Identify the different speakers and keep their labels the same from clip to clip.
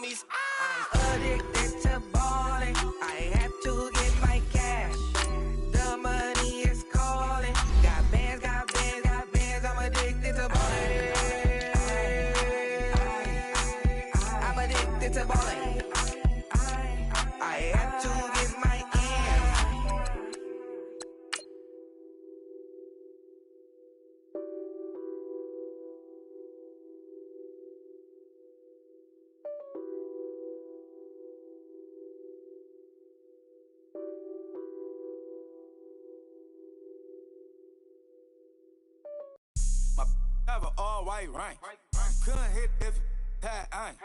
Speaker 1: homies. I'm addicted to balling. I have to get my cash. The money is calling. Got bands, got bands, got bands. I'm addicted to balling. I'm addicted to balling. I have to get my ends.
Speaker 2: My have an all-white ring. Couldn't hit if it had ain't.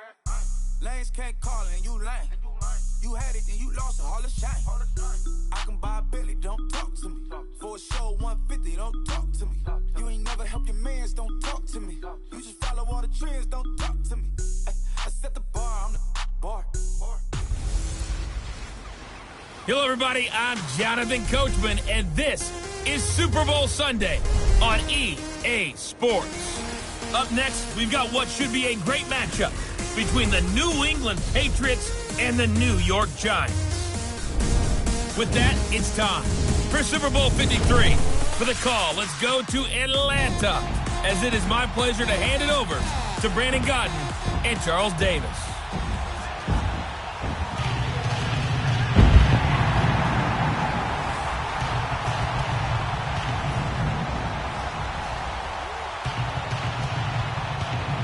Speaker 2: Lanes can't call it and you lame. You had it and you lost it, all the shame. I can buy a Billy, don't talk to me. For a show 150, don't talk to me. You ain't never helped your mans, don't talk to me. You just follow all the trends, don't talk to me. I set the bar, I'm the bar.
Speaker 3: Hello, everybody. I'm Jonathan Coachman, and this is Super Bowl Sunday on EA Sports. Up next, we've got what should be a great matchup between the New England Patriots and the New York Giants. With that, it's time for Super Bowl 53. For the call, let's go to Atlanta, as it is my pleasure to hand it over to Brandon Godden and Charles Davis.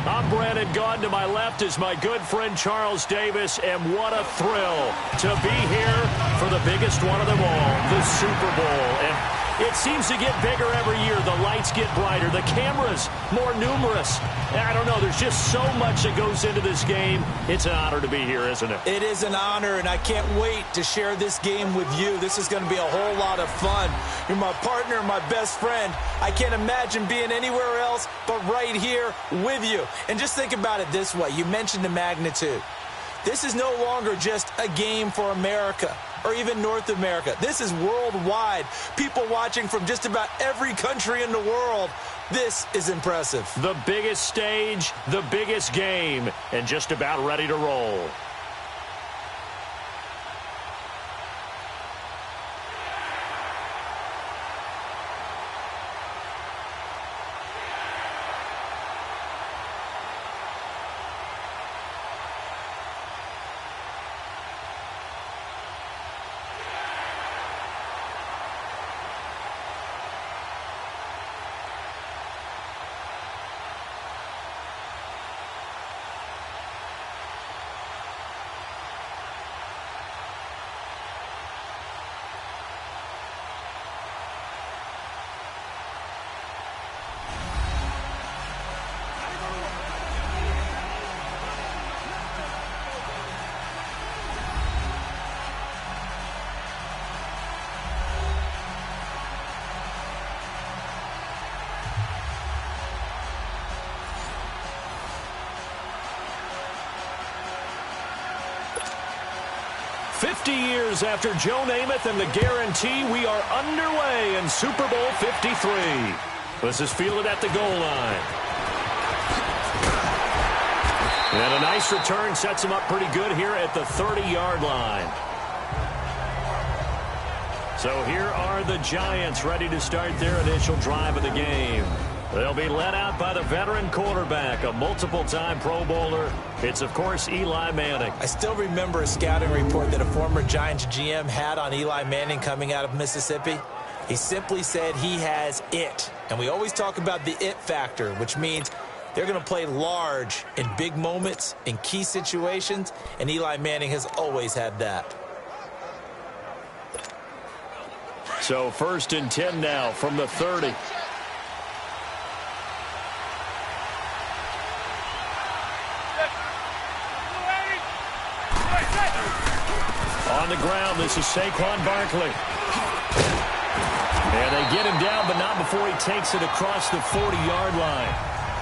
Speaker 4: I'm Brandon Gaudin. To my left is my good friend Charles Davis, and what a thrill to be here for the biggest one of them all, the Super Bowl. And it seems to get bigger every year. The lights get brighter, the cameras more numerous. I don't know, there's just so much that goes into this game. It's an honor to be here, isn't it?
Speaker 5: It is an honor, and I can't wait to share this game with you. This is going to be a whole lot of fun. You're my partner, my best friend. I can't imagine being anywhere else but right here with you. And just think about it this way. You mentioned the magnitude. This is no longer just a game for America or even North America. This is worldwide. People watching from just about every country in the world. This is impressive.
Speaker 4: The biggest stage, the biggest game, and just about ready to roll. Years after Joe Namath and the guarantee, we are underway in Super Bowl 53. This is fielded at the goal line. And a nice return sets him up pretty good here at the 30-yard line. So here are the Giants ready to start their initial drive of the game. They'll be led out by the veteran quarterback, a multiple-time Pro Bowler. It's, of course, Eli Manning.
Speaker 5: I still remember a scouting report that a former Giants GM had on Eli Manning coming out of Mississippi. He simply said he has it. And we always talk about the it factor, which means they're going to play large in big moments, in key situations, and Eli Manning has always had that.
Speaker 4: So 1st and 10 now from the 30. On the ground, this is Saquon Barkley. And they get him down, but not before he takes it across the 40-yard line.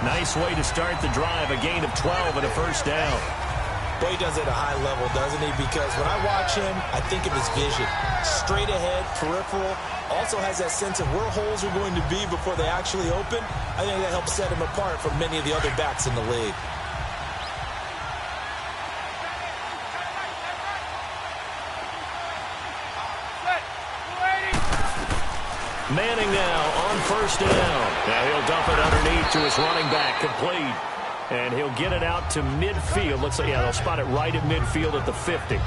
Speaker 4: Nice way to start the drive, a gain of 12 and a first down.
Speaker 5: Boy, he does it at a high level, doesn't he? Because when I watch him, I think of his vision. Straight ahead, peripheral, also has that sense of where holes are going to be before they actually open. I think that helps set him apart from many of the other backs in the league.
Speaker 4: Manning now on first down. Now he'll dump it underneath to his running back, complete. And he'll get it out to midfield. Looks like, they'll spot it right at midfield at the 50.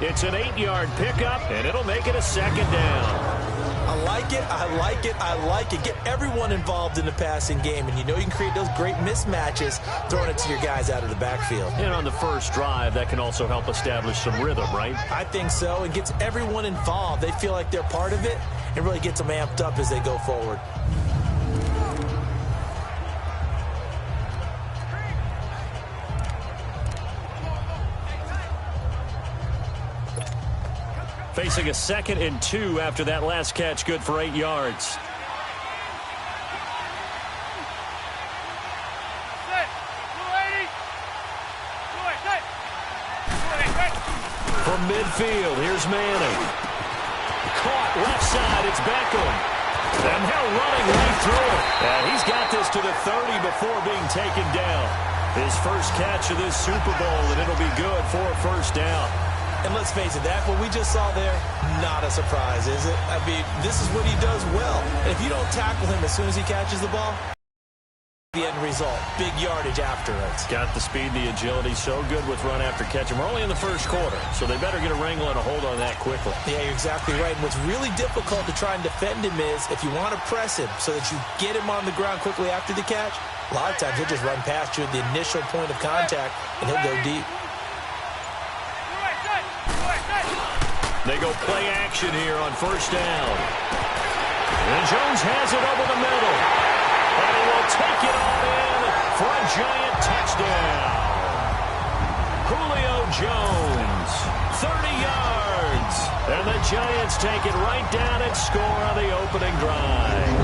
Speaker 4: It's an 8-yard pickup, and it'll make it a second down.
Speaker 5: I like it, I like it, I like it. Get everyone involved in the passing game, and you know you can create those great mismatches throwing it to your guys out of the backfield.
Speaker 4: And on the first drive, that can also help establish some rhythm, right?
Speaker 5: I think so. It gets everyone involved. They feel like they're part of it, and really gets them amped up as they go forward.
Speaker 4: Facing a 2nd and 2 after that last catch, good for 8 yards. From midfield, here's Manning. Caught left side, it's Beckham. And now running right through it. And he's got this to the 30 before being taken down. His first catch of this Super Bowl, and it'll be good for a first down.
Speaker 5: And let's face it, that what we just saw there, not a surprise, is it? I mean, this is what he does well. And if you don't tackle him as soon as he catches the ball, the end result, big yardage after it.
Speaker 4: Got the speed, the agility, so good with run after catch. And we're only in the first quarter, so they better get a wrangle and a hold on that quickly.
Speaker 5: Yeah, you're exactly right. And what's really difficult to try and defend him is if you want to press him so that you get him on the ground quickly after the catch, a lot of times he'll just run past you at the initial point of contact, and he'll go deep.
Speaker 4: They go play action here on first down. And Jones has it over the middle. And he will take it all in for a giant touchdown. Julio Jones, 30 yards. And the Giants take it right down and score on the opening drive.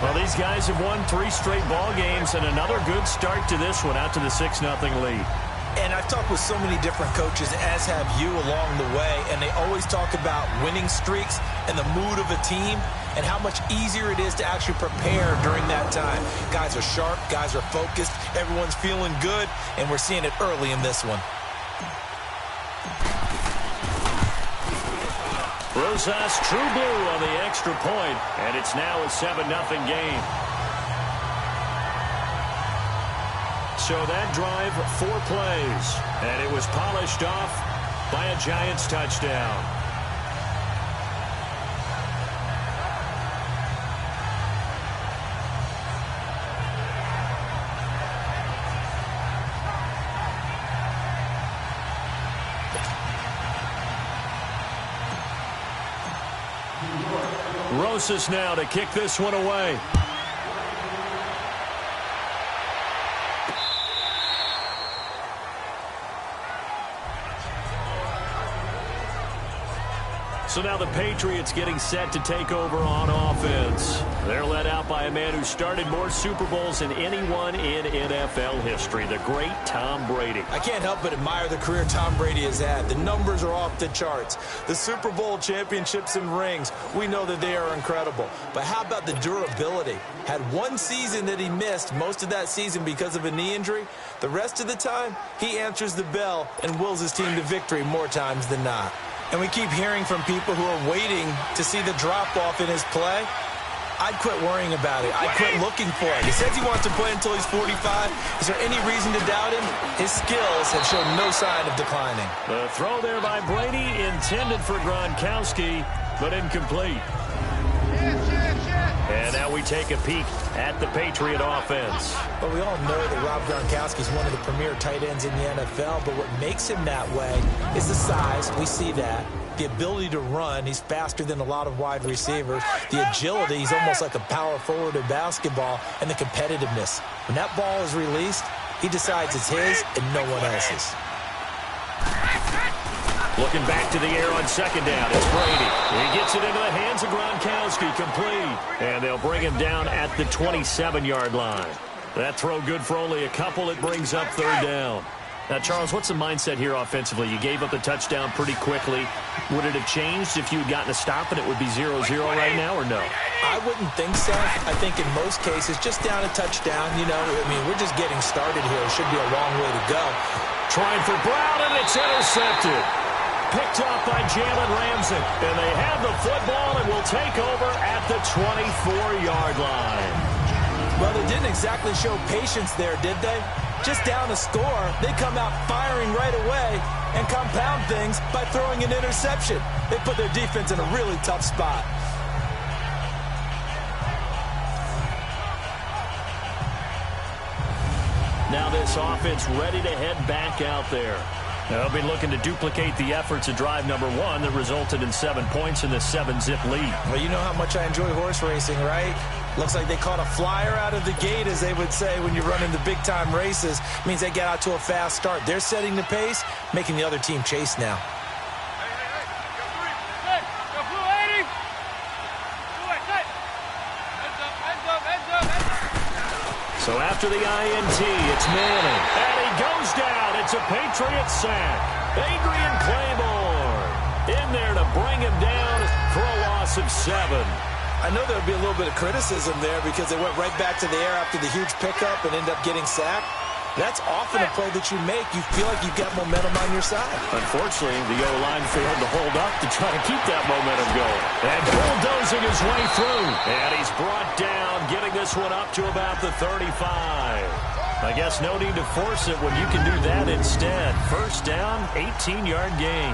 Speaker 4: Well, these guys have won 3 straight ball games, and another good start to this one, out to the 6-0 lead.
Speaker 5: And I've talked with so many different coaches, as have you, along the way, and they always talk about winning streaks and the mood of a team and how much easier it is to actually prepare during that time. Guys are sharp, guys are focused, everyone's feeling good, and we're seeing it early in this one.
Speaker 4: Rosas true blue on the extra point, and it's now a 7-0 game. So that drive, 4 plays, and it was polished off by a Giants touchdown. Rosas now to kick this one away. So now the Patriots getting set to take over on offense. They're led out by a man who started more Super Bowls than anyone in NFL history, the great Tom Brady.
Speaker 5: I can't help but admire the career Tom Brady has had. The numbers are off the charts. The Super Bowl championships and rings, we know that they are incredible. But how about the durability? Had one season that he missed, most of that season because of a knee injury. The rest of the time, he answers the bell and wills his team to victory more times than not. And we keep hearing from people who are waiting to see the drop-off in his play. I'd quit worrying about it. I'd quit looking for it. He says he wants to play until he's 45. Is there any reason to doubt him? His skills have shown no sign of declining.
Speaker 4: The throw there by Brady, intended for Gronkowski, but incomplete. And now we take a peek at the Patriot offense.
Speaker 5: But we all know that Rob Gronkowski is one of the premier tight ends in the NFL, but what makes him that way is the size. We see that. The ability to run. He's faster than a lot of wide receivers. The agility. He's almost like a power forward in basketball. And the competitiveness. When that ball is released, he decides it's his and no one else's.
Speaker 4: Looking back to the air on second down. It's Brady. He gets it into the hands of Gronkowski, complete. And they'll bring him down at the 27-yard line. That throw good for only a couple. It brings up third down. Now, Charles, what's the mindset here offensively? You gave up the touchdown pretty quickly. Would it have changed if you had gotten a stop and it would be 0-0 right now, or no?
Speaker 5: I wouldn't think so. I think in most cases, just down a touchdown, you know, I mean, we're just getting started here. It should be a long way to go.
Speaker 4: Trying for Brown, and it's intercepted. picked off by Jalen Ramsey. And they have the football and will take over at the 24-yard line.
Speaker 5: Well, they didn't exactly show patience there, did they? Just down a score, they come out firing right away and compound things by throwing an interception. They put their defense in a really tough spot.
Speaker 4: Now this offense ready to head back out there. They'll be looking to duplicate the efforts of drive number 1 that resulted in 7 points in the 7-zip lead.
Speaker 5: Well, you know how much I enjoy horse racing, right? Looks like they caught a flyer out of the gate, as they would say when you're running the big-time races. It means they get out to a fast start. They're setting the pace, making the other team chase now.
Speaker 4: So after the INT, it's Manning. And he goes down. It's a Patriots sack. Adrian Claiborne in there to bring him down for a loss of 7.
Speaker 5: I know there'll be a little bit of criticism there because they went right back to the air after the huge pickup and ended up getting sacked. That's often a play that you make. You feel like you've got momentum on your side.
Speaker 4: Unfortunately, the O-line failed to hold up to try to keep that momentum going. And bulldozing his way through. And he's brought down, getting this one up to about the 35. I guess no need to force it when you can do that instead. First down, 18-yard gain.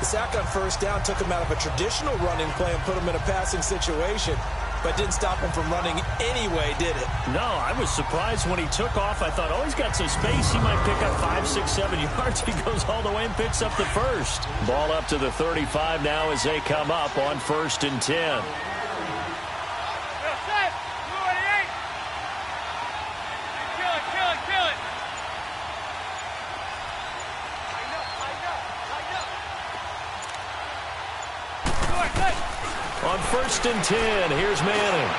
Speaker 5: The sack on first down took him out of a traditional running play and put him in a passing situation, but didn't stop him from running anyway, did it?
Speaker 4: No, I was surprised when he took off. I thought, oh, he's got some space. He might pick up 5, 6, 7 yards. He goes all the way and picks up the first. Ball up to the 35 now as they come up on 1st and 10. On 1st and 10, here's Manning.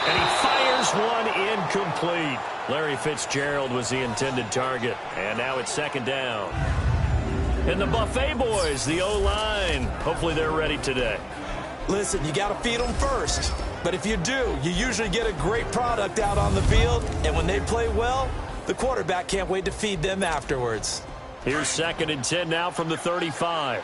Speaker 4: And he fires one incomplete. Larry Fitzgerald was the intended target. And now it's 2nd down. And the Buffet boys, the O-line, hopefully they're ready today.
Speaker 5: Listen, you got to feed them first. But if you do, you usually get a great product out on the field. And when they play well, the quarterback can't wait to feed them afterwards.
Speaker 4: Here's 2nd and 10 now from the 35.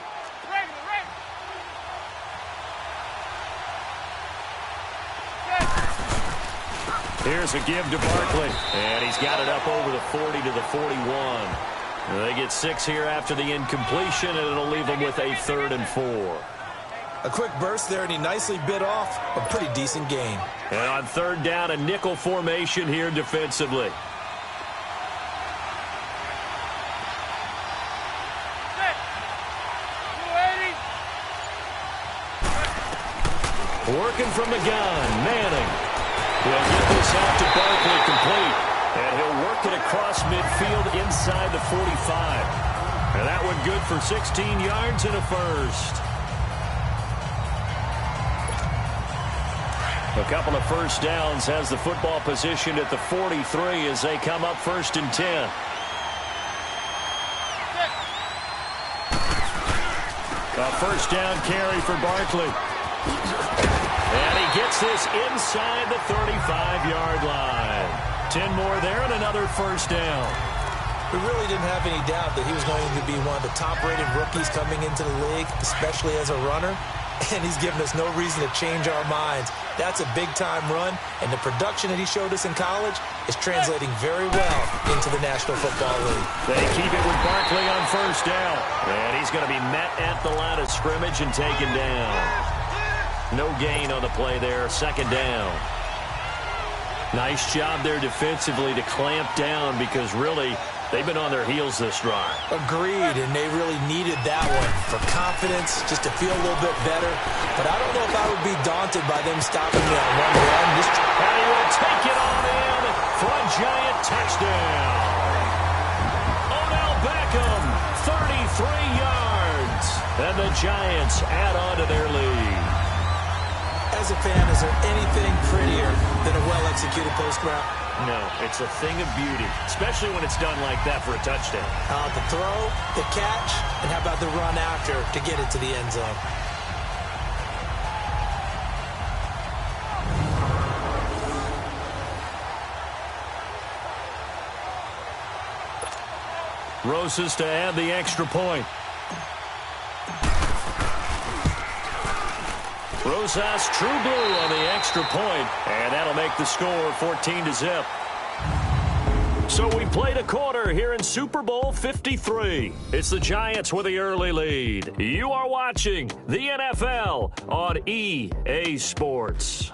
Speaker 4: Here's a give to Barkley. And he's got it up over the 40 to the 41. They get 6 here after the incompletion, and it'll leave them with a 3rd and 4.
Speaker 5: A quick burst there, and he nicely bit off a pretty decent gain.
Speaker 4: And on 3rd down, a nickel formation here defensively. Working from the gun, Manning. He'll get this out to Barkley complete. And he'll work it across midfield inside the 45. And that one good for 16 yards and a first. A couple of first downs has the football positioned at the 43 as they come up 1st and 10. A first down carry for Barkley. And he gets this inside the 35-yard line. 10 more there and another first down.
Speaker 5: We really didn't have any doubt that he was going to be one of the top-rated rookies coming into the league, especially as a runner. And he's given us no reason to change our minds. That's a big-time run, and the production that he showed us in college is translating very well into the National Football League.
Speaker 4: They keep it with Barkley on first down. And he's going to be met at the line of scrimmage and taken down. No gain on the play there, 2nd down. Nice job there defensively to clamp down because really they've been on their heels this drive.
Speaker 5: Agreed, and they really needed that one for confidence, just to feel a little bit better. But I don't know if I would be daunted by them stopping me on one run.
Speaker 4: And he will take it on in for a giant touchdown. Odell Beckham, 33 yards. And the Giants add on to their lead.
Speaker 5: As a fan, is there anything prettier than a well-executed post route?
Speaker 4: No, it's a thing of beauty, especially when it's done like that for a touchdown.
Speaker 5: The throw, the catch, and how about the run after to get it to the end zone?
Speaker 4: Rosas to add the extra point. Rosas true blue on the extra point, and that'll make the score 14-0. So we played a quarter here in Super Bowl 53. It's the Giants with the early lead. You are watching the NFL on EA Sports.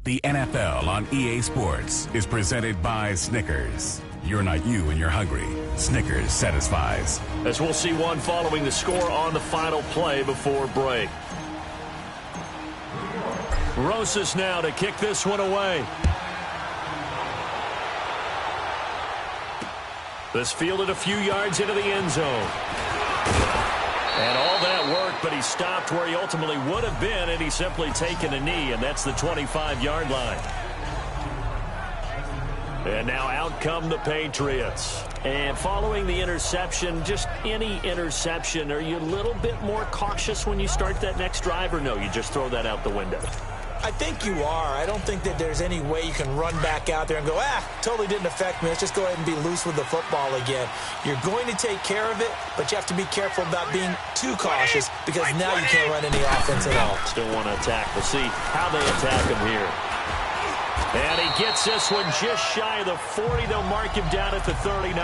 Speaker 6: The NFL on EA Sports is presented by Snickers. You're not you and you're hungry. Snickers satisfies.
Speaker 4: As we'll see one following the score on the final play before break. Rosas now to kick this one away. This fielded a few yards into the end zone. And all that work, but he stopped where he ultimately would have been had he simply taken a knee, and that's the 25-yard line. And now out come the Patriots. And following the interception, just any interception, are you a little bit more cautious when you start that next drive, or no, you just throw that out the window?
Speaker 5: I think you are. I don't think that there's any way you can run back out there and go, totally didn't affect me. Let's just go ahead and be loose with the football again. You're going to take care of it, but you have to be careful about being too cautious because now you can't run any offense at all.
Speaker 4: Still want to attack. We'll see how they attack him here. And he gets this one just shy of the 40. They'll mark him down at the 39.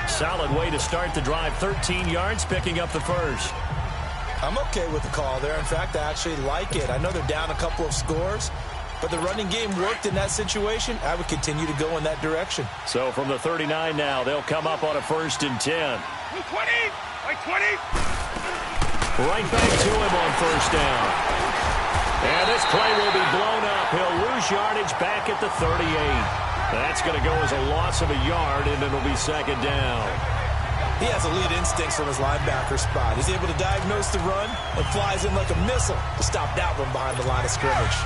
Speaker 4: Solid way to start the drive. 13 yards, picking up the first.
Speaker 5: I'm okay with the call there. In fact, I actually like it. I know they're down a couple of scores, but the running game worked in that situation. I would continue to go in that direction.
Speaker 4: So from the 39 now, they'll come up on a 1st and 10.
Speaker 7: 20!
Speaker 4: Right back to him on 1st down. And this play will be blown up. He'll lose yardage back at the 38. That's going to go as a loss of a yard, and it'll be 2nd down.
Speaker 5: He has elite instincts from his linebacker spot. He's able to diagnose the run and flies in like a missile to stop that one behind the line of scrimmage.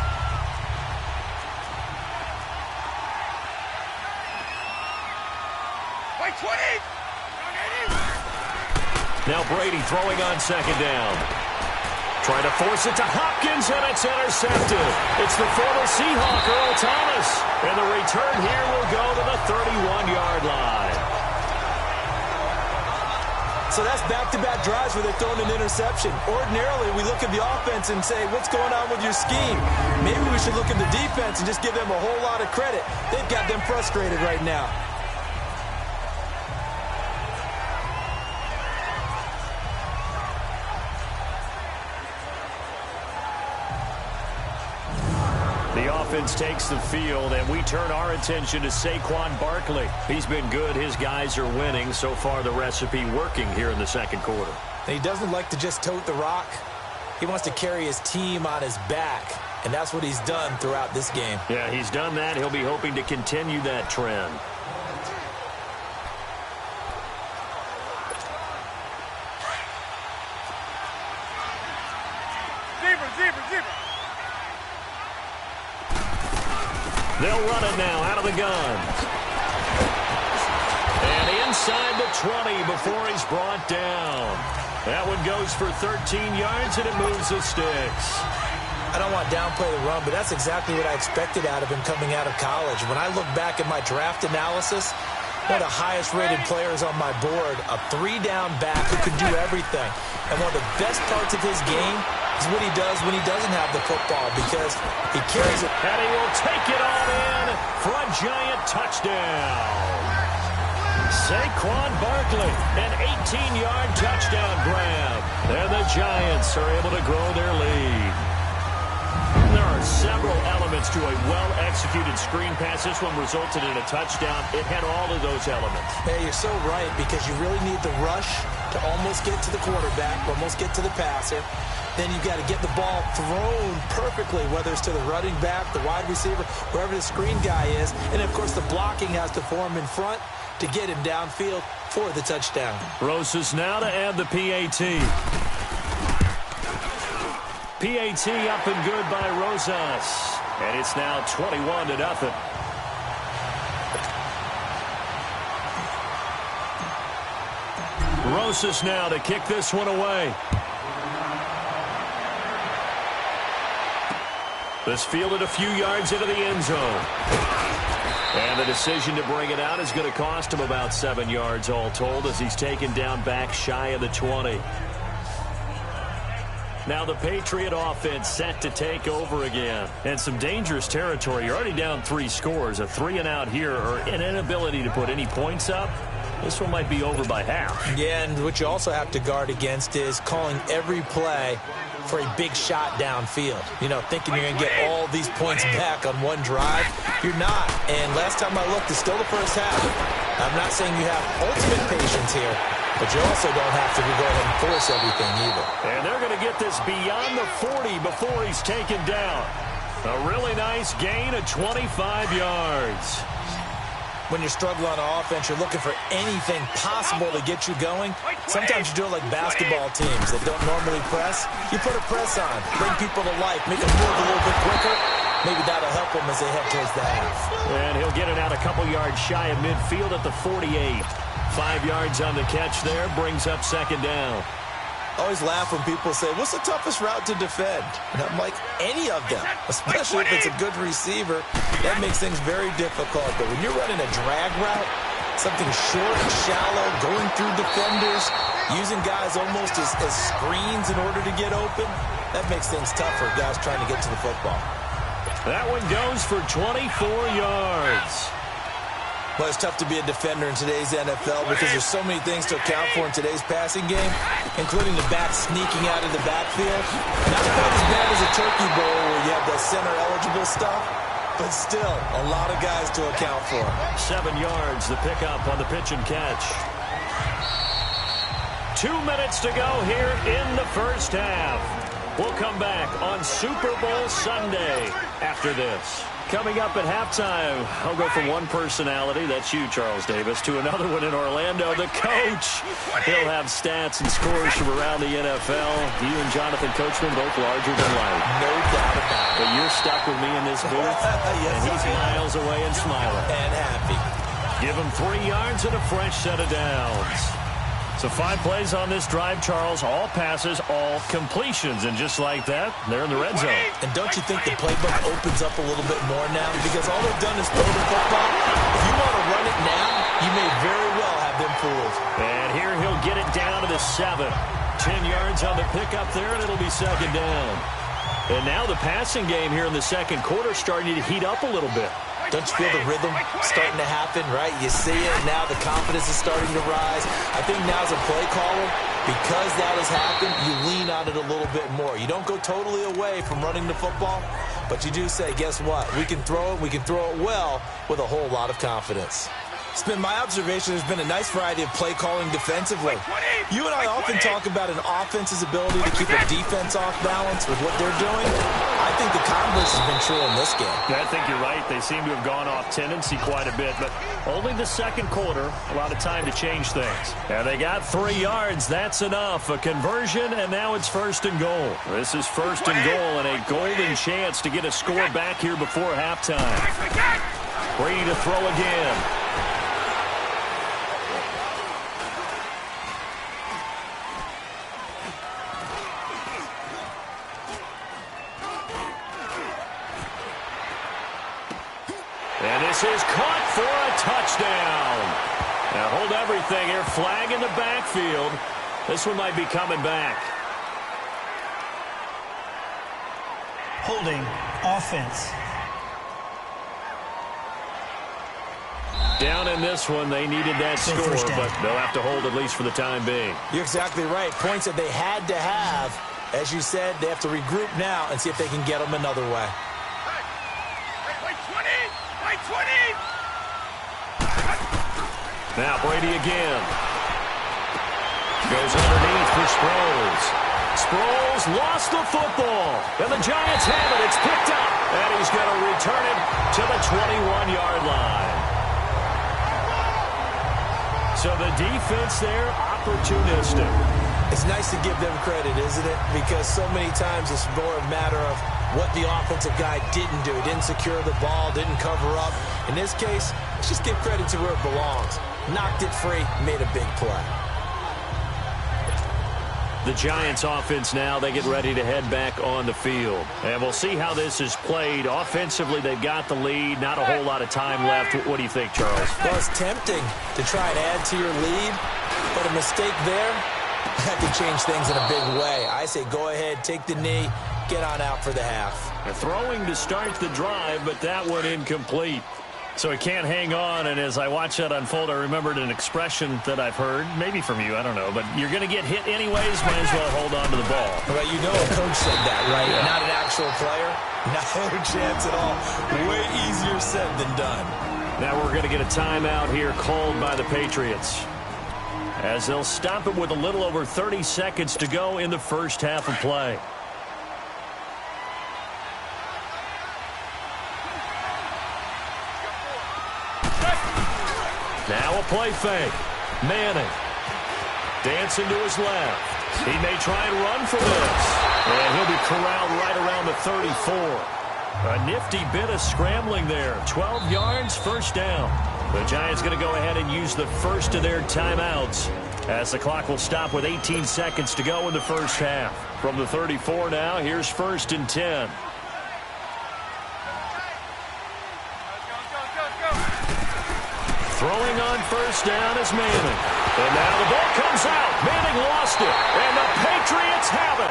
Speaker 7: White 20!
Speaker 4: Now Brady throwing on 2nd down. Trying to force it to Hopkins, and it's intercepted. It's the former Seahawk, Earl Thomas. And the return here will go to the 31-yard line.
Speaker 5: So that's back-to-back drives where they're throwing an interception. Ordinarily, we look at the offense and say, what's going on with your scheme? Maybe we should look at the defense and just give them a whole lot of credit. They've got them frustrated right now.
Speaker 4: The offense takes the field, and we turn our attention to Saquon Barkley. He's been good. His guys are winning. So far, the recipe working here in the 2nd quarter.
Speaker 5: He doesn't like to just tote the rock. He wants to carry his team on his back, and that's what he's done throughout this game.
Speaker 4: Yeah, he's done that. He'll be hoping to continue that trend.
Speaker 7: Zebra!
Speaker 4: They'll run it now out of the gun. And inside the 20 before he's brought down. That one goes for 13 yards, and it moves the sticks.
Speaker 5: I don't want to downplay the run, but that's exactly what I expected out of him coming out of college. When I look back at my draft analysis, one of the highest-rated players on my board, a 3-down back who can do everything. And one of the best parts of his game is what he does when he doesn't have the football, because he carries it.
Speaker 4: And he will take it all in for a giant touchdown. Saquon Barkley, an 18-yard touchdown grab. And the Giants are able to grow their lead. There are several elements to a well-executed screen pass. This one resulted in a touchdown. It had all of those elements.
Speaker 5: Hey, you're so right, because you really need the rush to almost get to the quarterback, almost get to the passer. Then you've got to get the ball thrown perfectly, whether it's to the running back, the wide receiver, wherever the screen guy is. And, of course, the blocking has to form in front to get him downfield for the touchdown.
Speaker 4: Rosas now to add the PAT. PAT up and good by Rosas. And it's now 21-0. Rosas now to kick this one away. This fielded a few yards into the end zone. And the decision to bring it out is going to cost him about 7 yards all told as he's taken down back shy of the 20. Now the Patriot offense set to take over again. And some dangerous territory. You're already down 3 scores. A 3-and-out here or an inability to put any points up. This one might be over by half.
Speaker 5: Yeah, and what you also have to guard against is calling every play for a big shot downfield. You know, thinking you're going to get all these points back on one drive. You're not. And last time I looked, it's still the first half. I'm not saying you have ultimate patience here, but you also don't have to go ahead and force everything either.
Speaker 4: And they're going to get this beyond the 40 before he's taken down. A really nice gain of 25 yards.
Speaker 5: When you struggle on offense, you're looking for anything possible to get you going. Sometimes you do it like basketball teams that don't normally press. You put a press on, bring people to life, make them move a little bit quicker. Maybe that'll help them as they head towards the half.
Speaker 4: And he'll get it out a couple yards shy of midfield at the 48. 5 yards on the catch there, brings up second down.
Speaker 5: I always laugh when people say, what's the toughest route to defend? And I'm like, any of them, especially if it's a good receiver. That makes things very difficult. But when you're running a drag route, something short and shallow, going through defenders, using guys almost as screens in order to get open, that makes things tough for guys trying to get to the football.
Speaker 4: That one goes for 24 yards.
Speaker 5: But it's tough to be a defender in today's NFL because there's so many things to account for in today's passing game, including the back sneaking out of the backfield. Not quite as bad as a turkey bowl where you have the center-eligible stuff, but still a lot of guys to account for.
Speaker 4: 7 yards, the pickup on the pitch and catch. 2 minutes to go here in the first half. We'll come back on Super Bowl Sunday after this. Coming up at halftime, I'll go from one personality, that's you, Charles Davis, to another one in Orlando, the coach. He'll have stats and scores from around the NFL. You and Jonathan Coachman, both larger than life.
Speaker 5: No doubt about it.
Speaker 4: But you're stuck with me in this booth,
Speaker 5: yes,
Speaker 4: and he's miles away and smiling.
Speaker 5: And happy.
Speaker 4: Give him 3 yards and a fresh set of downs. So 5 plays on this drive, Charles. All passes, all completions. And just like that, they're in the red zone.
Speaker 5: And don't you think the playbook opens up a little bit more now? Because all they've done is throw the football. If you want to run it now, you may very well have them fooled.
Speaker 4: And here he'll get it down to the 7. 10 yards on the pickup there, and it'll be second down. And now the passing game here in the second quarter starting to heat up a little bit.
Speaker 5: Don't you feel the rhythm starting to happen, right? You see it now. The confidence is starting to rise. I think now as a play caller, because that has happened, you lean on it a little bit more. You don't go totally away from running the football, but you do say, guess what? We can throw it. We can throw it well with a whole lot of confidence. It's been my observation there's been a nice variety of play calling defensively. You and I often talk about an offense's ability to keep a defense off balance with what they're doing. I think the converse has been true in this game.
Speaker 4: Yeah, I think you're right. They seem to have gone off tendency quite a bit, but only the second quarter, a lot of time to change things. And they got 3 yards. That's enough. A conversion, and now it's first and goal. This is first and goal and a golden chance to get a score back here before halftime. Brady to throw again. And this is caught for a touchdown. Now hold everything here. Flag in the backfield. This one might be coming back.
Speaker 8: Holding offense.
Speaker 4: Down in this one, they needed that score, but they'll have to hold at least for the time being.
Speaker 5: You're exactly right. Points that they had to have. As you said, they have to regroup now and see if they can get them another way.
Speaker 4: Now Brady again. Goes underneath for Sproles. Sproles lost the football. And the Giants have it. It's picked up. And he's going to return it to the 21-yard line. So the defense there, opportunistic.
Speaker 5: It's nice to give them credit, isn't it? Because so many times it's more a matter of what the offensive guy didn't do. Didn't secure the ball, didn't cover up. In this case, let's just give credit to where it belongs. Knocked it free, made a big play.
Speaker 4: The Giants offense now, they get ready to head back on the field. And we'll see how this is played. Offensively, they've got the lead. Not a whole lot of time left. What do you think, Charles?
Speaker 5: Well, it's tempting to try and add to your lead, but a mistake there, that could change things in a big way. I say go ahead, take the knee, get on out for the half.
Speaker 4: Throwing to start the drive, but that one incomplete. So he can't hang on, and as I watch that unfold, I remembered an expression that I've heard, maybe from you, I don't know, but you're going to get hit anyways, might as well hold on to the ball.
Speaker 5: Well, you know a coach said that, right? Yeah. Not an actual player. Not a chance at all. Way easier said than done.
Speaker 4: Now we're going to get a timeout here called by the Patriots, as they'll stop it with a little over 30 seconds to go in the first half of play. Now a play fake. Manning dancing to his left. He may try and run for this. And he'll be corralled right around the 34. A nifty bit of scrambling there. 12 yards, first down. The Giants going to go ahead and use the first of their timeouts, as the clock will stop with 18 seconds to go in the first half. From the 34 now, here's 1st and 10. Throwing on first down is Manning. And now the ball comes out. Manning lost it. And the Patriots have it.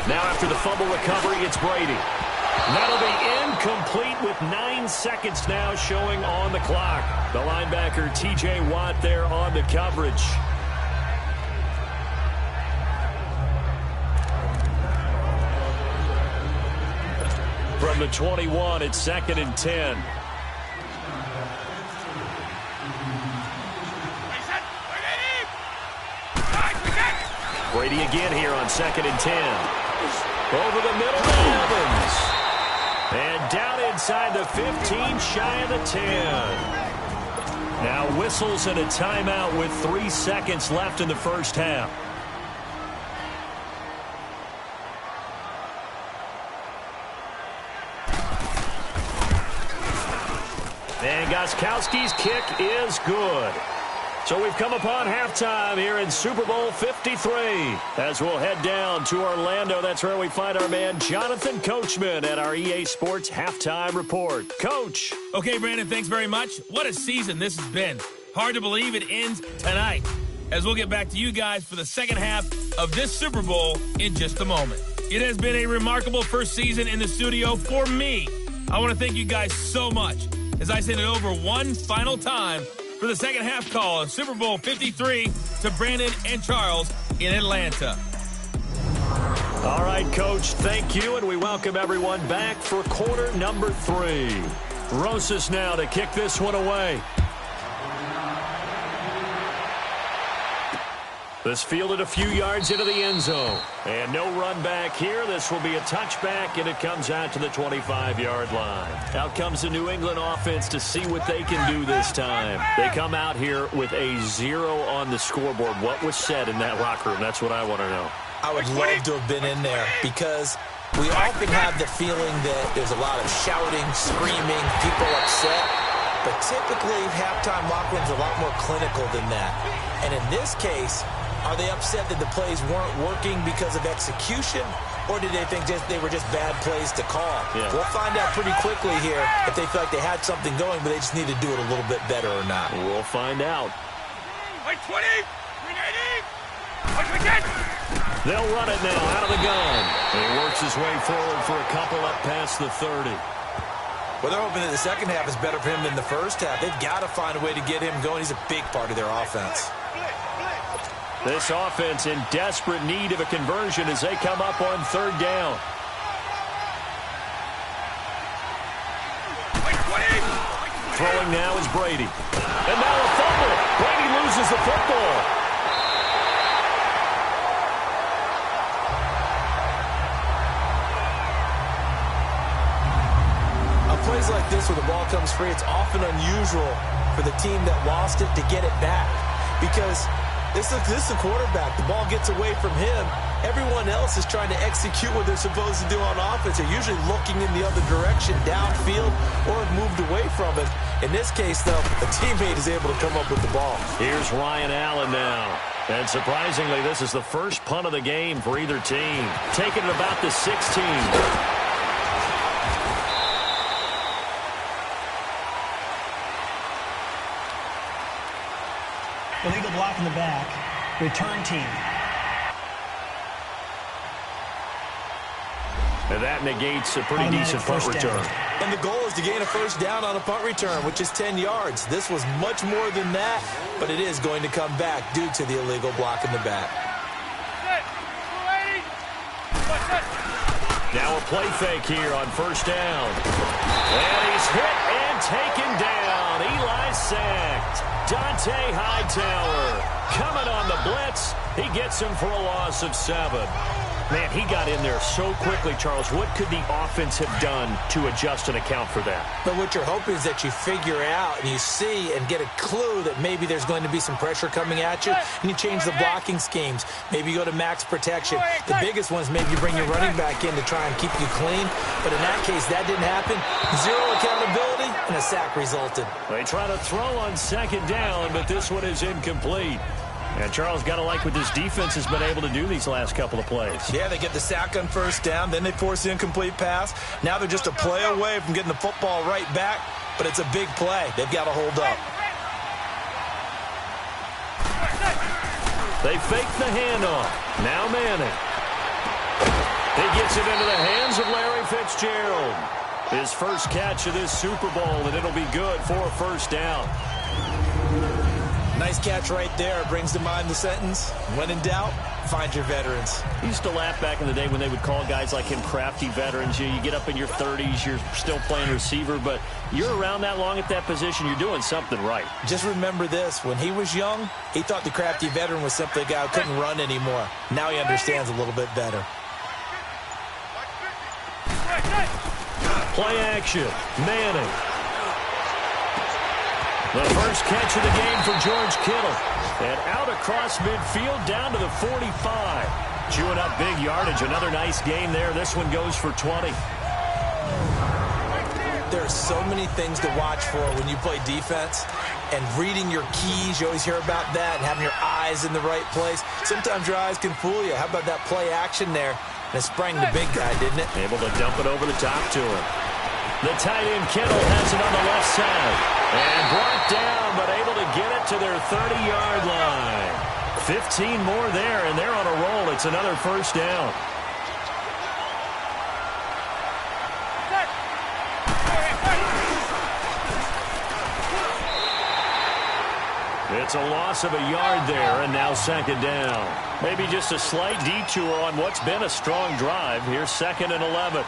Speaker 4: Now after the fumble recovery, it's Brady. That'll be incomplete with 9 seconds now showing on the clock. The linebacker, T.J. Watt, there on the coverage. From the 21, it's 2nd and 10. Brady again here on 2nd and 10. Over the middle to Evans. And down inside the 15, shy of the 10. Now whistles and a timeout with 3 seconds left in the first half. And Gostkowski's kick is good. So we've come upon halftime here in Super Bowl 53. As we'll head down to Orlando, that's where we find our man Jonathan Coachman at our EA Sports Halftime Report. Coach.
Speaker 3: Okay, Brandon, thanks very much. What a season this has been. Hard to believe it ends tonight, as we'll get back to you guys for the second half of this Super Bowl in just a moment. It has been a remarkable first season in the studio for me. I want to thank you guys so much as I send it over one final time for the second half call of Super Bowl 53 to Brandon and Charles in Atlanta.
Speaker 4: All right, Coach, thank you, and we welcome everyone back for quarter number 3. Rosas now to kick this one away. This fielded a few yards into the end zone. And no run back here. This will be a touchback, and it comes out to the 25-yard line. Out comes the New England offense to see what they can do this time. They come out here with a 0 on the scoreboard. What was said in that locker room? That's what I want to know.
Speaker 5: I would love to have been in there, because we often have the feeling that there's a lot of shouting, screaming, people upset. But typically, halftime locker rooms are a lot more clinical than that. And in this case, are they upset that the plays weren't working because of execution, or did they think they were just bad plays to call? Yeah. We'll find out pretty quickly here if they feel like they had something going, but they just need to do it a little bit better or not.
Speaker 4: We'll find out.
Speaker 7: 20, 390.
Speaker 4: They'll run it now out of the gun. And he works his way forward for a couple up past the 30.
Speaker 5: Well, they're hoping that the second half is better for him than the first half. They've got to find a way to get him going. He's a big part of their offense.
Speaker 4: This offense in desperate need of a conversion as they come up on 3rd down. Throwing now is Brady. And now a fumble. Brady loses the football.
Speaker 5: On plays like this where the ball comes free, it's often unusual for the team that lost it to get it back, because This is the quarterback. The ball gets away from him. Everyone else is trying to execute what they're supposed to do on offense. They're usually looking in the other direction, downfield, or have moved away from it. In this case, though, a teammate is able to come up with the ball.
Speaker 4: Here's Ryan Allen now. And surprisingly, this is the first punt of the game for either team. Taking it about the 16.
Speaker 8: Illegal block in the back. Return team.
Speaker 4: And that negates a pretty decent punt return.
Speaker 5: And the goal is to gain a first down on a punt return, which is 10 yards. This was much more than that, but it is going to come back due to the illegal block in the back.
Speaker 4: Now a play fake here on first down. And he's hit and taken down. Eli sacked. Dante Hightower coming on the blitz. He gets him for a loss of 7. Man, he got in there so quickly, Charles. What could the offense have done to adjust and account for that?
Speaker 5: But what you're hoping is that you figure out and you see and get a clue that maybe there's going to be some pressure coming at you, and you change the blocking schemes. Maybe you go to max protection. The biggest ones, maybe you bring your running back in to try and keep you clean. But in that case, that didn't happen. Zero accountability, and a sack resulted.
Speaker 4: They try to throw on second down, but this one is incomplete. And Charles, got to like what this defense has been able to do these last couple of plays.
Speaker 5: Yeah, they get the sack on first down, then they force the incomplete pass. Now they're just a play away from getting the football right back, but it's a big play. They've got to hold up.
Speaker 4: They fake the handoff. Now Manning. He gets it into the hands of Larry Fitzgerald. His first catch of this Super Bowl, and it'll be good for a first down.
Speaker 5: Nice catch right there. Brings to mind the sentence, when in doubt, find your veterans.
Speaker 4: He used to laugh back in the day when they would call guys like him crafty veterans. You get up in your 30s, you're still playing receiver, but you're around that long at that position, you're doing something right.
Speaker 5: Just remember this. When he was young, he thought the crafty veteran was simply a guy who couldn't run anymore. Now he understands a little bit better.
Speaker 4: Play action. Manning. The first catch of the game for George Kittle. And out across midfield down to the 45. Chewing up big yardage. Another nice game there. This one goes for 20.
Speaker 5: There are so many things to watch for when you play defense. And reading your keys, you always hear about that. And having your eyes in the right place. Sometimes your eyes can fool you. How about that play action there? And it sprang the big guy, didn't it?
Speaker 4: Able to dump it over the top to him. The tight end Kittle has it on the left side. And brought down, but able to get it to their 30-yard line. 15 more there, and they're on a roll. It's another first down. It's a loss of a yard there, and now second down. Maybe just a slight detour on what's been a strong drive. Here's 2nd and 11.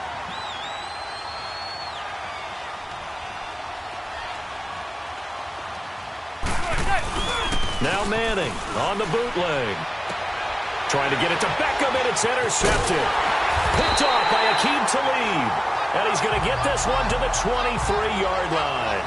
Speaker 4: Now Manning on the bootleg. Trying to get it to Beckham, and it's intercepted. Picked off by Akeem Talib. And he's going to get this one to the 23-yard line.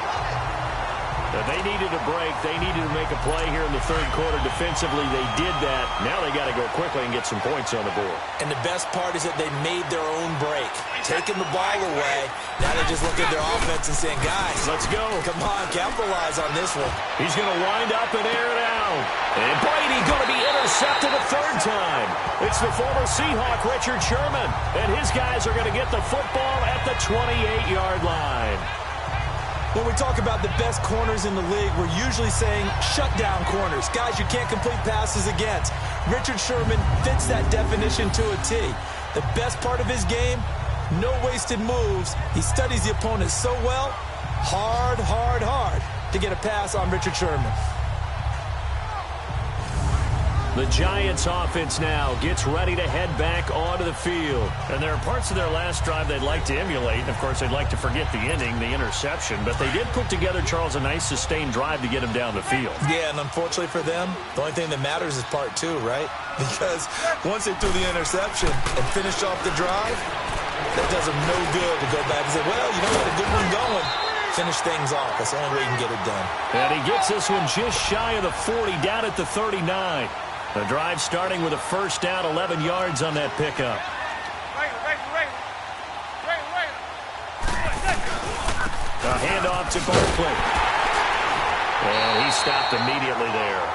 Speaker 4: They needed a break. They needed to make a play here in the third quarter. Defensively, they did that. Now they got to go quickly and get some points on the board.
Speaker 5: And the best part is that they made their own break. Taking the ball away. Now they just look at their offense and saying, guys,
Speaker 4: let's go.
Speaker 5: Come on, capitalize on this one.
Speaker 4: He's going to wind up and air it out. And Brady going to be intercepted a third time. It's the former Seahawk, Richard Sherman. And his guys are going to get the football at the 28-yard line.
Speaker 5: When we talk about the best corners in the league, we're usually saying shutdown corners, guys you can't complete passes against. Richard Sherman fits that definition to a T. The best part of his game, no wasted moves. He studies the opponent so well, hard to get a pass on Richard Sherman.
Speaker 4: The Giants offense now gets ready to head back onto the field. And there are parts of their last drive they'd like to emulate. And, of course, they'd like to forget the inning, the interception. But they did put together, Charles, a nice sustained drive to get him down the field.
Speaker 5: Yeah, and unfortunately for them, the only thing that matters is part 2, right? Because once they threw the interception and finished off the drive, that does them no good to go back and say, well, you know, we had a good one going. finish things off. That's the only way you can get it done.
Speaker 4: And he gets this one just shy of the 40, down at the 39. The drive starting with a first down, 11 yards on that pickup. A handoff to Barkley. And he stopped immediately there.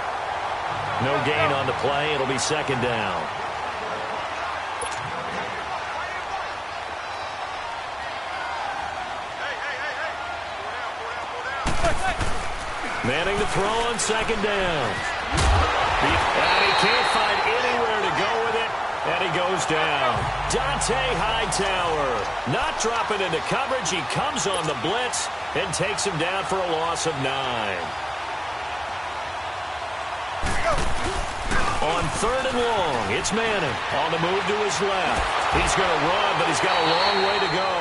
Speaker 4: No gain on the play. It'll be second down. Manning to throw on second down. And he can't find anywhere to go with it. And he goes down. Dante Hightower not dropping into coverage. He comes on the blitz and takes him down for a loss of 9. On third and long, it's Manning on the move to his left. He's going to run, but he's got a long way to go.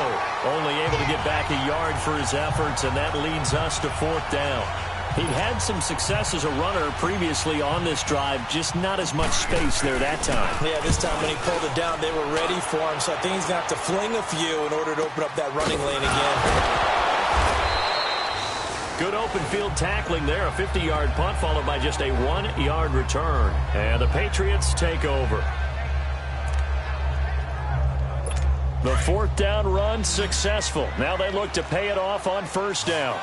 Speaker 4: Only able to get back a yard for his efforts, and that leads us to fourth down. He'd had some success as a runner previously on this drive, just not as much space there that time.
Speaker 5: Yeah, this time when he pulled it down, they were ready for him, so I think he's going to have to fling a few in order to open up that running lane again.
Speaker 4: Good open field tackling there, a 50-yard punt followed by just a 1-yard return. And the Patriots take over. The fourth down run successful. Now they look to pay it off on first down.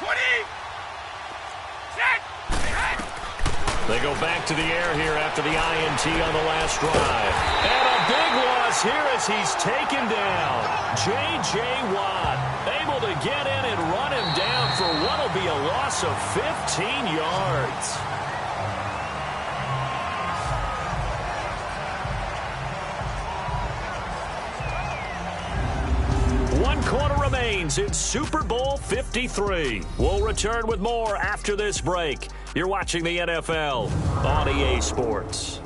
Speaker 7: 20! Set!
Speaker 4: They go back to the air here after the INT on the last drive. And a big loss here as he's taken down. J.J. Watt able to get in and run him down for what will be a loss of 15 yards. One quarter remains in Super Bowl 53. We'll return with more after this break. You're watching the NFL on EA Sports.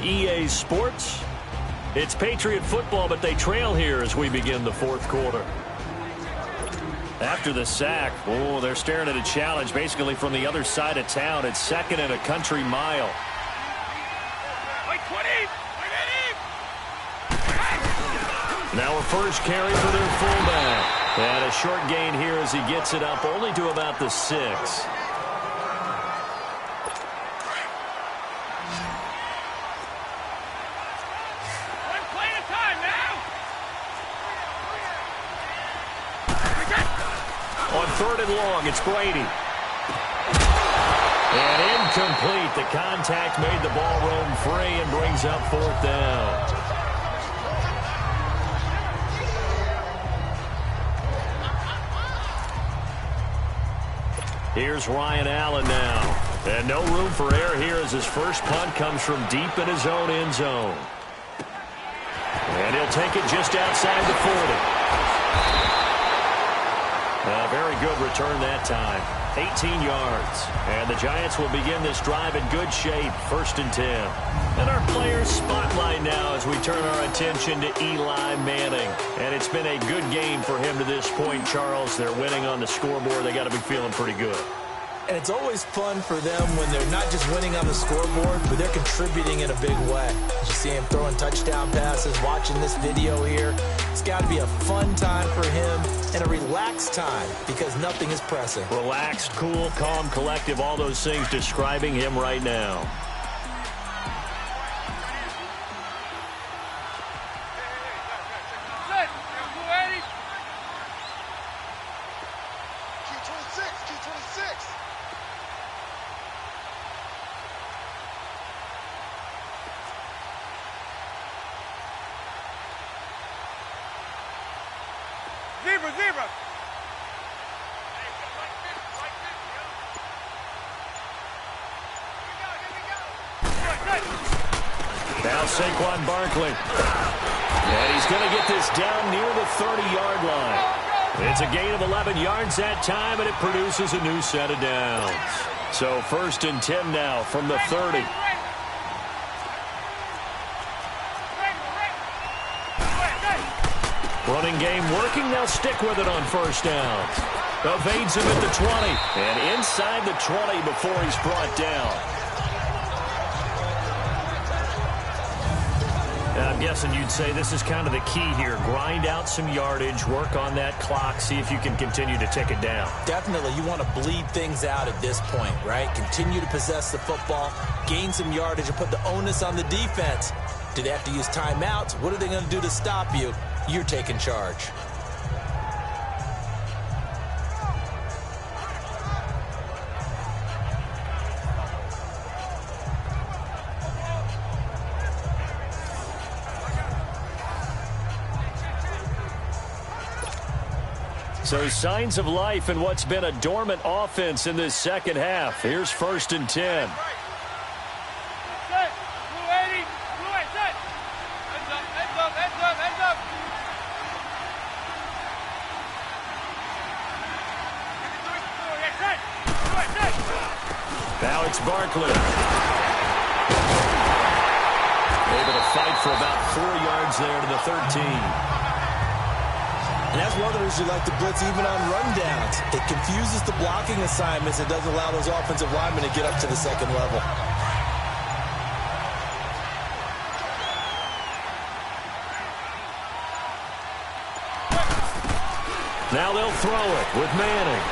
Speaker 4: EA Sports. It's Patriot football, but they trail here as we begin the fourth quarter. After the sack, they're staring at a challenge basically from the other side of town. It's second and a country mile. Now a first carry for their fullback. And a short gain here as he gets it up only to about the 6.
Speaker 7: One play at a time now.
Speaker 4: On third and long, it's Brady. And incomplete. The contact made the ball roam free and brings up fourth down. Here's Ryan Allen now. And no room for error here as his first punt comes from deep in his own end zone. And he'll take it just outside the 40. A very good return that time. 18 yards. And the Giants will begin this drive in good shape. First and 10. And our players spotlight now as we turn our attention to Eli Manning. And it's been a good game for him to this point, Charles. They're winning on the scoreboard. They got to be feeling pretty good.
Speaker 5: And it's always fun for them when they're not just winning on the scoreboard, but they're contributing in a big way. You see him throwing touchdown passes, watching this video here. It's got to be a fun time for him and a relaxed time because nothing is pressing.
Speaker 4: Relaxed, cool, calm, collective, all those things describing him right now.
Speaker 7: Zebra.
Speaker 4: Now Saquon Barkley. And he's going to get this down near the 30-yard line. It's a gain of 11 yards that time, and it produces a new set of downs. So first and 10 now from the 30. Running game working. They'll stick with it on first down. Evades him at the 20. And inside the 20 before he's brought down. I'm guessing you'd say this is kind of the key here. Grind out some yardage, work on that clock, see if you can continue to tick it down.
Speaker 5: Definitely. You want to bleed things out at this point, right? Continue to possess the football, gain some yardage, and put the onus on the defense. Do they have to use timeouts? What are they going to do to stop you? You're taking charge.
Speaker 4: So signs of life in what's been a dormant offense in this second half. Here's 1st and 10.
Speaker 7: Set. 280. 280. Set. Heads up. Heads up. Heads up. Heads up. Set. Set.
Speaker 4: Now it's Barkley. Able to fight for about 4 yards there to the 13.
Speaker 5: And that's one of the reasons you like to blitz even on rundowns. It confuses the blocking assignments. It doesn't allow those offensive linemen to get up to the second level.
Speaker 4: Now they'll throw it with Manning.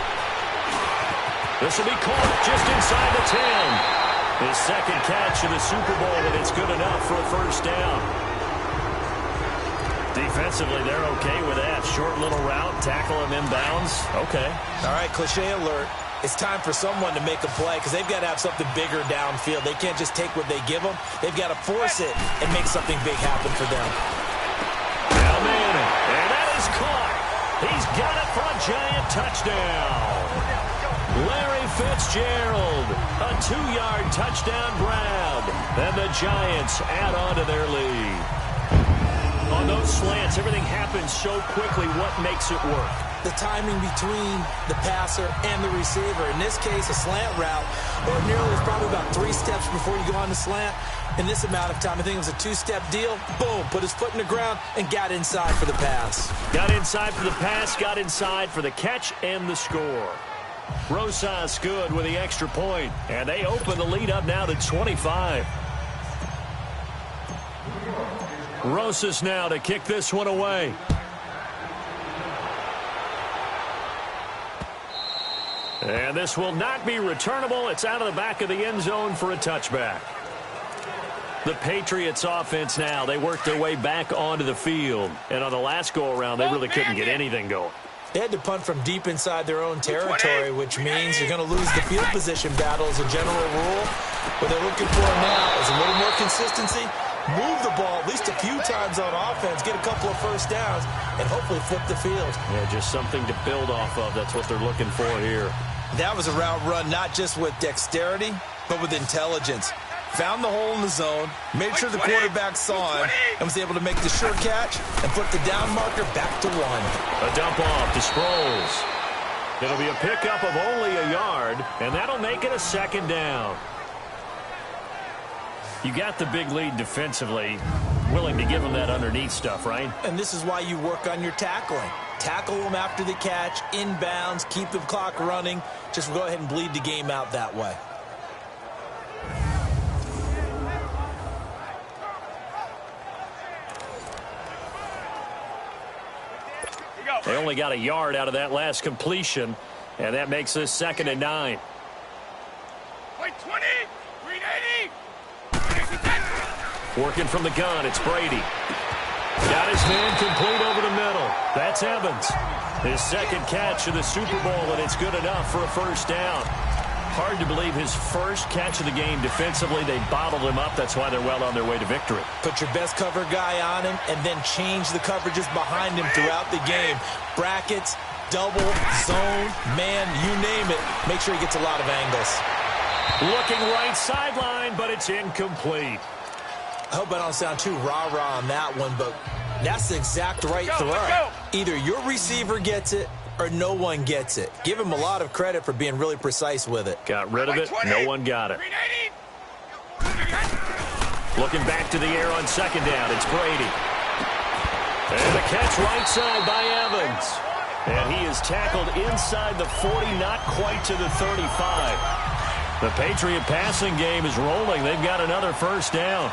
Speaker 4: This will be caught just inside the 10. His second catch in the Super Bowl, and it's good enough for a first down. Defensively, they're okay with that. Short little route, tackle him inbounds. Okay.
Speaker 5: All right, cliche alert. It's time for someone to make a play because they've got to have something bigger downfield. They can't just take what they give them. They've got to force it and make something big happen for them.
Speaker 4: Now Manning, and that is caught. He's got it for a giant touchdown. Larry Fitzgerald, a 2-yard touchdown grab. And the Giants add on to their lead. On those slants, everything happens so quickly. What makes it work?
Speaker 5: The timing between the passer and the receiver. In this case, a slant route. Ordinarily, it's probably about 3 steps before you go on the slant. In this amount of time, I think it was a 2-step deal. Boom, put his foot in the ground and got inside for the pass.
Speaker 4: Got inside for the pass, got inside for the catch and the score. Rosas good with the extra point, and they open the lead up now to 25. Rosas now to kick this one away. And this will not be returnable. It's out of the back of the end zone for a touchback. The Patriots offense now, they work their way back onto the field. And on the last go-around, they really couldn't get anything going.
Speaker 5: They had to punt from deep inside their own territory, which means you're going to lose the field position battle as a general rule. What they're looking for now is a little more consistency. Move the ball at least a few times on offense, get a couple of first downs, and hopefully flip the field.
Speaker 4: Yeah, just something to build off of. That's what they're looking for here.
Speaker 5: That was a route run not just with dexterity, but with intelligence. Found the hole in the zone, made sure the quarterback saw him, and was able to make the sure catch and put the down marker back to 1.
Speaker 4: A dump off to Sproles. It'll be a pickup of only a yard, and that'll make it a second down. You got the big lead defensively, willing to give them that underneath stuff, right?
Speaker 5: And this is why you work on your tackling. Tackle them after the catch, inbounds, keep the clock running. Just go ahead and bleed the game out that way.
Speaker 4: They only got a yard out of that last completion, and that makes this 2nd and 9.
Speaker 7: Wait, 20, 380.
Speaker 4: Working from the gun, it's Brady. Got his man complete over the middle. That's Evans. His second catch of the Super Bowl, and it's good enough for a first down. Hard to believe his first catch of the game defensively. They bottled him up. That's why they're well on their way to victory.
Speaker 5: Put your best cover guy on him and then change the coverages behind him throughout the game. Brackets, double, zone, man, you name it. Make sure he gets a lot of angles.
Speaker 4: Looking right sideline, but it's incomplete.
Speaker 5: I hope I don't sound too rah-rah on that one, but that's the exact right throw. Either your receiver gets it or no one gets it. Give him a lot of credit for being really precise with it.
Speaker 4: Got rid of it. No one got it. Looking back to the air on second down. It's Brady. And the catch right side by Evans. And he is tackled inside the 40, not quite to the 35. The Patriot passing game is rolling. They've got another first down.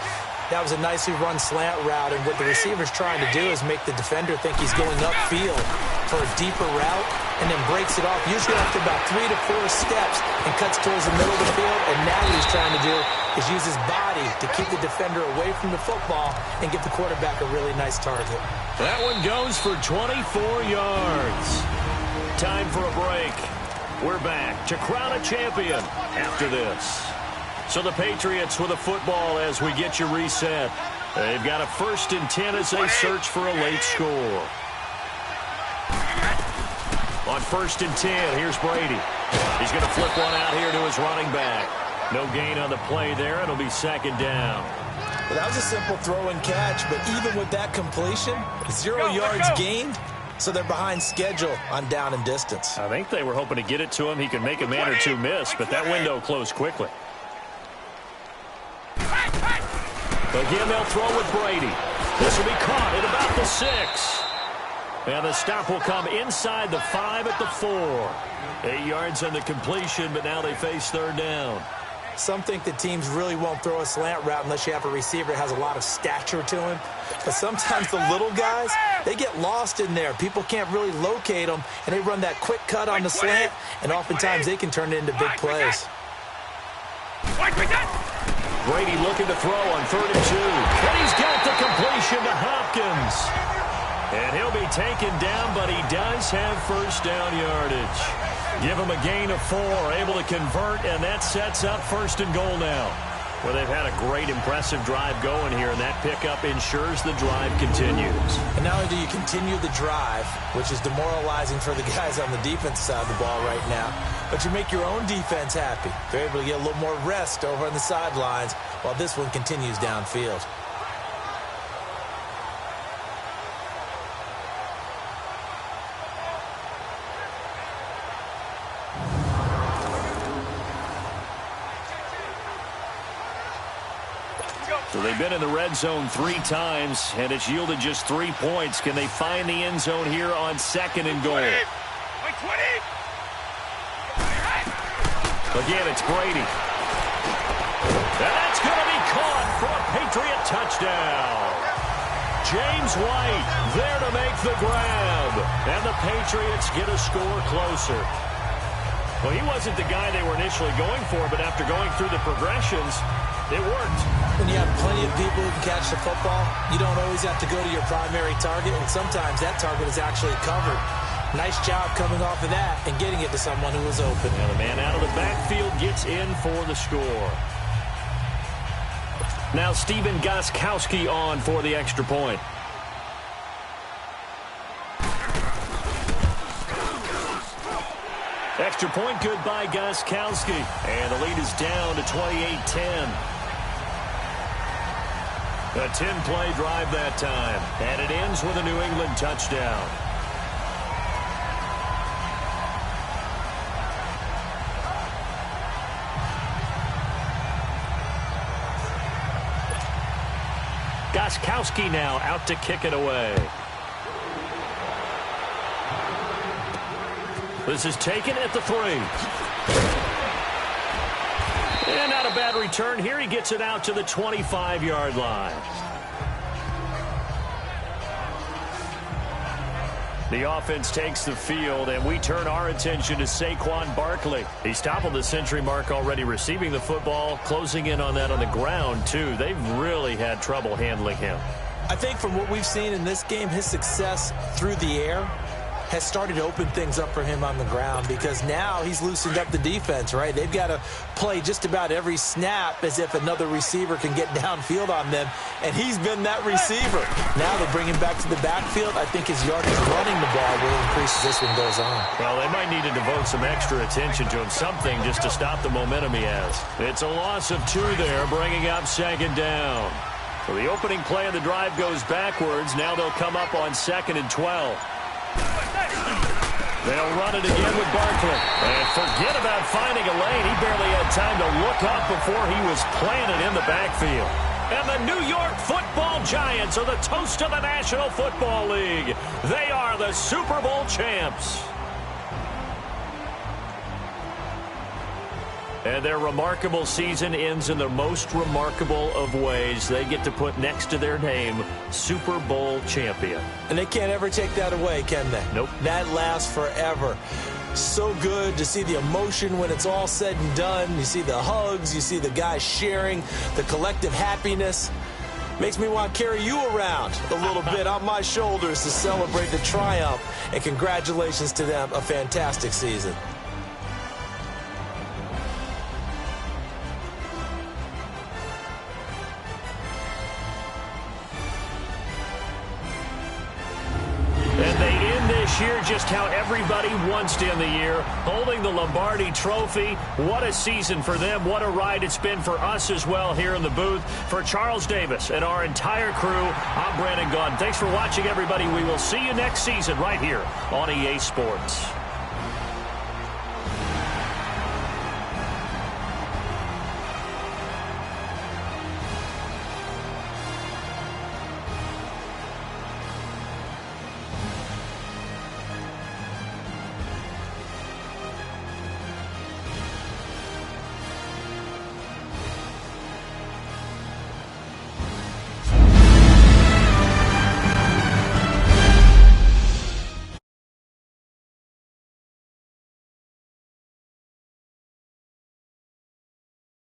Speaker 5: That was a nicely run slant route, and what the receiver's trying to do is make the defender think he's going upfield for a deeper route, and then breaks it off, usually after about 3 to 4 steps, and cuts towards the middle of the field. And now what he's trying to do is use his body to keep the defender away from the football and give the quarterback a really nice target.
Speaker 4: That one goes for 24 yards. Time for a break. We're back to crown a champion after this. So the Patriots with a football as we get you reset. They've got a 1st and 10 as they search for a late score. On 1st and 10, here's Brady. He's going to flip one out here to his running back. No gain on the play there. It'll be 2nd down.
Speaker 5: Well, that was a simple throw and catch, but even with that completion, 0 yards gained, so they're behind schedule on down and distance.
Speaker 4: I think they were hoping to get it to him. He could make a man or two miss, but that window closed quickly. Again, they'll throw with Brady. This will be caught at about the 6. And the stop will come inside the 5 at the 4. 8 yards on the completion, but now they face 3rd down.
Speaker 5: Some think that teams really won't throw a slant route unless you have a receiver that has a lot of stature to him. But sometimes the little guys, they get lost in there. People can't really locate them, and they run that quick cut on the slant, and oftentimes they can turn it into big plays.
Speaker 4: Brady looking to throw on 3rd and 2. And he's got the completion to Hopkins. And he'll be taken down, but he does have 1st down yardage. Give him a gain of 4, able to convert, and that sets up 1st and goal now. Well, they've had a great, impressive drive going here, and that pickup ensures the drive continues.
Speaker 5: And not only do you continue the drive, which is demoralizing for the guys on the defense side of the ball right now, but you make your own defense happy. They're able to get a little more rest over on the sidelines while this one continues downfield.
Speaker 4: So they've been in the red zone 3 times, and it's yielded just 3 points. Can they find the end zone here on 2nd and goal? Again, it's Brady. And that's going to be caught for a Patriot touchdown. James White there to make the grab. And the Patriots get a score closer. Well, he wasn't the guy they were initially going for, but after going through the progressions, it worked.
Speaker 5: When you have plenty of people who can catch the football, you don't always have to go to your primary target, and sometimes that target is actually covered. Nice job coming off of that and getting it to someone who was open.
Speaker 4: And the man out of the backfield gets in for the score. Now Steven Gostkowski on for the extra point. Extra point good by Gostkowski. And the lead is down to 28-10. A 10-play drive that time. And it ends with a New England touchdown. Gostkowski now out to kick it away. This is taken at the 3. And not a bad return here. He gets it out to the 25-yard line. The offense takes the field, and we turn our attention to Saquon Barkley. He's toppled the century mark already receiving the football, closing in on that on the ground, too. They've really had trouble handling him.
Speaker 5: I think from what we've seen in this game, his success through the air has started to open things up for him on the ground, because now he's loosened up the defense, right? They've got to play just about every snap as if another receiver can get downfield on them, and he's been that receiver. Now they bring him back to the backfield. I think his yardage running the ball will increase as this one goes on.
Speaker 4: Well, they might need to devote some extra attention to him, something just to stop the momentum he has. It's a loss of 2 there, bringing up 2nd down. So the opening play of the drive goes backwards. Now they'll come up on 2nd and 12. They'll run it again with Barkley. And forget about finding a lane. He barely had time to look up before he was planted in the backfield. And the New York Football Giants are the toast of the National Football League. They are the Super Bowl champs. And their remarkable season ends in the most remarkable of ways. They get to put next to their name, Super Bowl champion.
Speaker 5: And they can't ever take that away, can they?
Speaker 4: Nope.
Speaker 5: That lasts forever. So good to see the emotion when it's all said and done. You see the hugs, you see the guys sharing, the collective happiness. Makes me want to carry you around a little bit on my shoulders to celebrate the triumph. And congratulations to them, a fantastic season.
Speaker 4: And they end this year just how everybody wants to end the year, holding the Lombardi Trophy. What a season for them. What a ride it's been for us as well here in the booth. For Charles Davis and our entire crew, I'm Brandon Gaudin. Thanks for watching, everybody. We will see you next season right here on EA Sports.